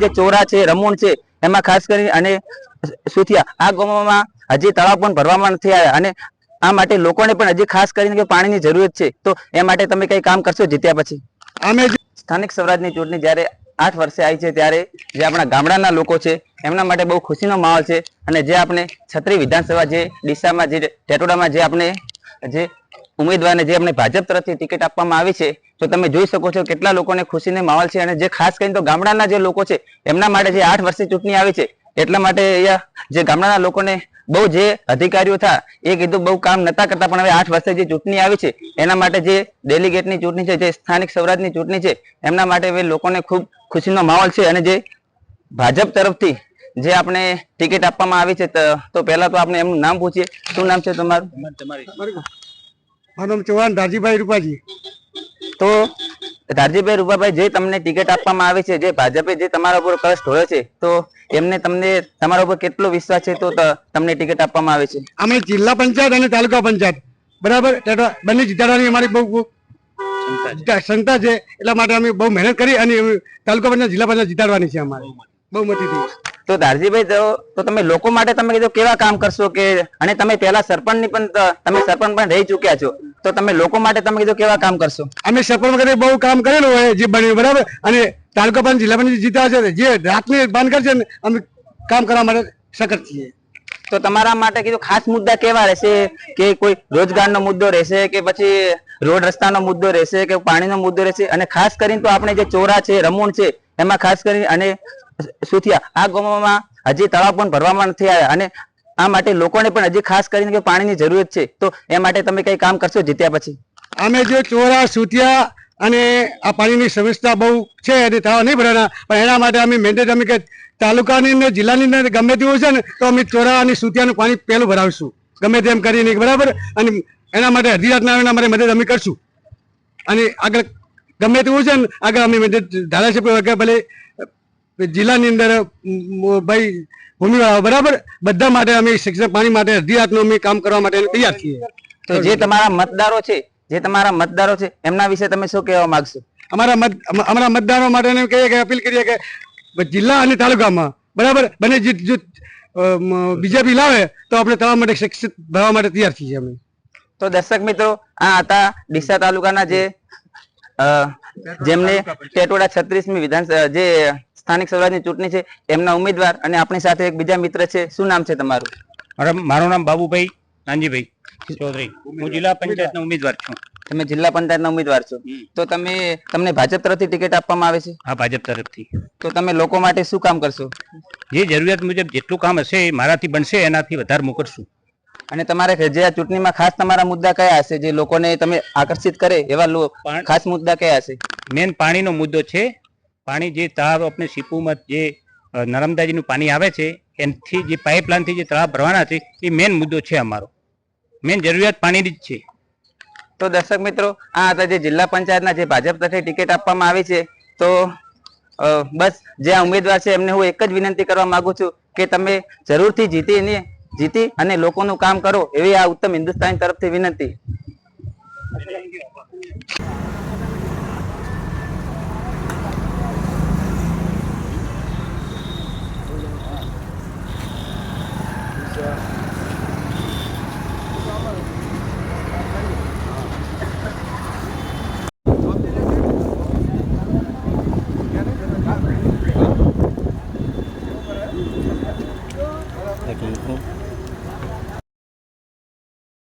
જે ચોરા છે, રમૂણ છે, એમાં ખાસ કરીને અને સુથિયા આ ગામોમાં હજી તળાવ પણ ભરવામાં નથી આવ્યા અને આ માટે લોકોને પણ હજી ખાસ કરીને પાણીની જરૂરત છે. તો એ માટે તમે કઈ કામ કરશો જીત્યા પછી? અમે સ્થાનિક સ્વરાજની ચૂંટણી જ્યારે 8 વર્ષે આવી છે ત્યારે જે આપણા ગામડાના લોકો છે એમના માટે બહુ ખુશીનો માહોલ છે અને જે આપણે છત્રી વિધાનસભા જે ડીસામાં જે ટેટોડામાં જે આપણે જે ઉમેદવારને જે આપણે ભાજપ તરફથી ટિકિટ આપવામાં આવી છે તો તમે જોઈ શકો છો કેટલા લોકોને ખુશીનો માહોલ છે અને જે ખાસ કરીને તો ગામડાના જે લોકો છે એમના માટે જે 8 વર્ષે ચૂંટણી આવી છે એટલા માટે અહીંયા જે ગામડાના લોકોને બહુ જે અધિકારીઓ હતા એ કીધું બહુ કામ નતા કરતા પણ હવે 8 વર્ષે જે ચૂંટણી આવી છે એના માટે જે ડેલિગેટની ચૂંટણી છે જે સ્થાનિક સ્વરાજની ચૂંટણી છે એમના માટે હવે લોકોને ખૂબ ખુશીનો માહોલ છે અને જે ભાજપ તરફથી જે આપણે ટિકિટ આપવામાં આવી છે તો પહેલા તો આપણે એમનું નામ પૂછીએ. શું નામ છે તમારું? મારું નામ ચૌહાણ ધારજીભાઈ રૂપાજી. તો ધારજીભાઈ રૂપાભાઈ, જે તમને ટિકિટ આપવામાં આવી છે, જે ભાજપે જે તમારા ઉપર કળશ ઢોળ્યો છે તો એમને તમને તમારા ઉપર કેટલો વિશ્વાસ છે તો તમને ટિકિટ આપવામાં આવે છે? અમે જિલ્લા પંચાયત અને તાલુકા પંચાયત બરાબર બંને જીતાડવાની અમારી બહુ ક્ષમતા છે. એટલા માટે અમે બહુ મહેનત કરી અને તાલુકા પંચાયત જિલ્લા પંચાયત જીતાડવાની છે અમારે બહુ મતીથી. તો ધારજીભાઈ, તો તમે લોકો માટે તમે કીધું કેવા કામ કરશો કે અને તમે પહેલા સરપંચની પણ તમે સરપંચ પણ રહી ચૂક્યા છો તો તમે લોકો માટે તમે કીધું કેવા કામ કરશો? અમે સરપંચ વખતે બહુ કામ કરેલું હોય જે બન્યું બરાબર અને તાલુકા પંચાયત જિલ્લા પંચાયત જીતા છે જે રાતની બંધ કરશે ને અમે કામ કરવા માટે સખત છીએ. તો તમારા માટે કીધું ખાસ મુદ્દા કેવા રહેશે કે કોઈ રોજગારનો મુદ્દો રહેશે કે પછી રોડ રસ્તાનો મુદ્દો રહેશે કે પાણીનો મુદ્દો રહેશે અને ખાસ કરીને તો આપણે જે ચોરા છે, રમૂણ છે, એમાં ખાસ કરીને અને સુથિયા આ ગામોમાં હજી તળાવ પણ ભરવામાં નથી આવ્યા અને આ માટે લોકોને પણ હજી ખાસ કરીને પાણીની જરૂરત છે. તો એ માટે તમે કઈ કામ કરશો જીત્યા પછી? અમે જે ચોરા, સુથિયા અને આ પાણીની સમસ્યા બહુ છે અને તળાવ નહીં ભરવાના પણ એના માટે અમે મેન્ડેટ અમે કે તાલુકાની ને જિલ્લાની અંદર ગમે તેવું છે ને તો અમે ચોરા અને સુથિયાનું પાણી પહેલું ભરાવશું ગમે તેમ કરીને બરાબર. અને એના માટે અડધી રાતના અમારે મદદ અમે કરશું અને આગળ ગમે તેવું છે ને આગળ અમે મદદ ધારાસભ્ય ભલે જિલ્લાની અંદર ભાઈ ભૂમિવાળા બરાબર બધા માટે અમે શિક્ષણ પાણી માટે અડધી રાતનું અમે કામ કરવા માટે તૈયાર છીએ. તો જે તમારા મતદારો છે એમના વિશે તમે શું કહેવા માંગશો? અમારા મતદારો માટે કહીએ કે અપીલ કરીએ કે જિલ્લા અને તાલુકામાં બરાબર બંને બીજેપી લાવે તો આપણે તમારા માટે શિક્ષિત ભરવા માટે તૈયાર છીએ અમે. તો દર્શક મિત્રો, આ હતા ડીસા તાલુકાના જેમને ટેટોડા 36મી વિધાનસભા જે સ્થાનિક સ્વરાજની ચૂંટણી છે એમના ઉમેદવાર અને આપણી સાથે એક બીજા મિત્ર છે. શું નામ છે તમારું? મારું નામ બાબુભાઈ નાનજીભાઈ ચૌધરી. હું જિલ્લા પંચાયતનો ઉમેદવાર છું. તમે જિલ્લા પંચાયતના ઉમેદવાર છો તો તમને ભાજપ તરફથી ટિકિટ આપવામાં આવે છે? હા, ભાજપ તરફથી. તો તમે લોકો માટે શું કામ કરશો? જે જરૂરિયાત મુજબ જેટલું કામ હશે મારાથી બનશે એનાથી વધારે હું કરશું. અને તમારે જે આ ચૂંટણીમાં ખાસ તમારા મુદ્દા કયા હશે જે લોકોને તમે આકર્ષિત કરે એવા ખાસ મુદ્દા કયા હશે? મેન પાણીનો મુદ્દો છે. પાણી જે તળાવ આપણે સીપુમાં જે નર્મદાજીનું પાણી આવે છે એનાથી જે પાઇપલાઇનથી જે તળાવ ભરવાના છે એ મેન મુદ્દો છે અમારો. મેન જરૂરિયાત પાણીની જ છે. તો દર્શક મિત્રો, આ હતા જે જિલ્લા પંચાયતના જે ભાજપ તરફથી ટિકિટ આપવામાં આવી છે. તો બસ જે આ ઉમેદવાર છે એમને હું એક જ વિનંતી કરવા માંગુ છું કે તમે જરૂરથી જીતી અને લોકોનું કામ કરો એવી આ ઉત્તમ હિન્દુસ્તાન તરફથી વિનંતી. Thank you.